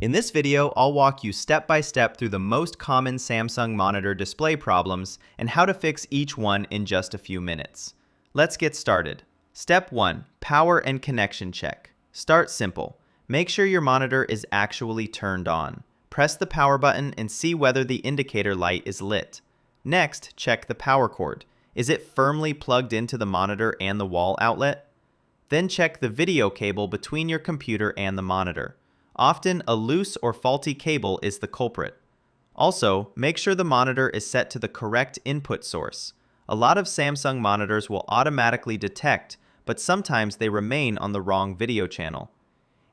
In this video, I'll walk you step by step through the most common Samsung monitor display problems and how to fix each one in just a few minutes. Let's get started. Step 1. Power and connection check. Start simple. Make sure your monitor is actually turned on. Press the power button and see whether the indicator light is lit. Next, check the power cord. Is it firmly plugged into the monitor and the wall outlet? Then check the video cable between your computer and the monitor. Often, a loose or faulty cable is the culprit. Also, make sure the monitor is set to the correct input source. A lot of Samsung monitors will automatically detect, but sometimes they remain on the wrong video channel.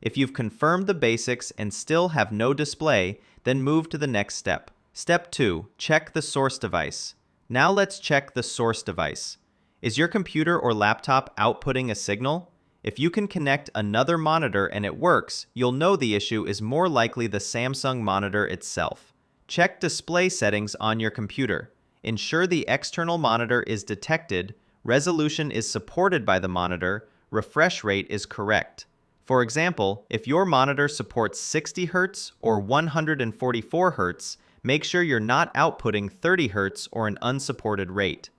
If you've confirmed the basics and still have no display, then move to the next step. Step 2. Check the source device. Now let's check the source device. Is your computer or laptop outputting a signal? If you can connect another monitor and it works, you'll know the issue is more likely the Samsung monitor itself. Check display settings on your computer. Ensure the external monitor is detected, resolution is supported by the monitor, refresh rate is correct. For example, if your monitor supports 60 Hz or 144 Hz, make sure you're not outputting 30 Hz or an unsupported rate.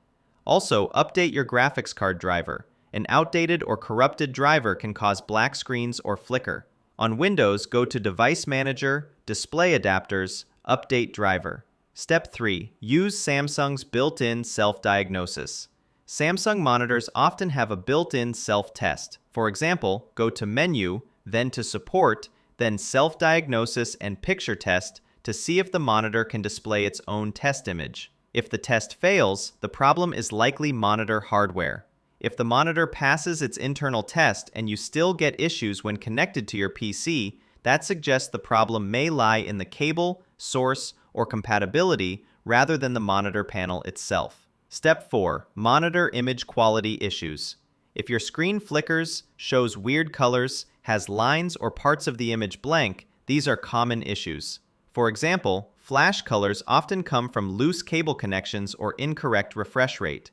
Also, update your graphics card driver. An outdated or corrupted driver can cause black screens or flicker. On Windows, go to Device Manager, Display Adapters, Update Driver. Step 3. Use Samsung's built-in self-diagnosis. Samsung monitors often have a built-in self-test. For example, go to Menu, then to Support, then Self-Diagnosis and Picture Test to see if the monitor can display its own test image. If the test fails, the problem is likely monitor hardware. If the monitor passes its internal test and you still get issues when connected to your PC, that suggests the problem may lie in the cable, source, or compatibility rather than the monitor panel itself. Step 4. Monitor image quality issues. If your screen flickers, shows weird colors, has lines or parts of the image blank, these are common issues. For example, flash colors often come from loose cable connections or incorrect refresh rate.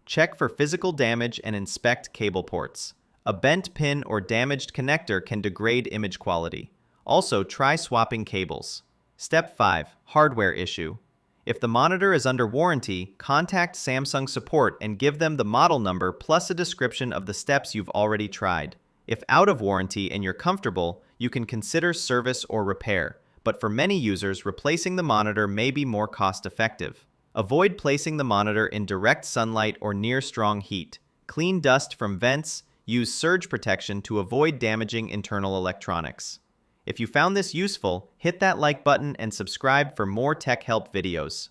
Check for physical damage and inspect cable ports. A bent pin or damaged connector can degrade image quality. Also, try swapping cables. Step 5. Hardware issue. If the monitor is under warranty, contact Samsung support and give them the model number plus a description of the steps you've already tried. If out of warranty and you're comfortable, you can consider service or repair, but for many users, replacing the monitor may be more cost-effective. Avoid placing the monitor in direct sunlight or near strong heat. Clean dust from vents. Use surge protection to avoid damaging internal electronics. If you found this useful, hit that like button and subscribe for more tech help videos.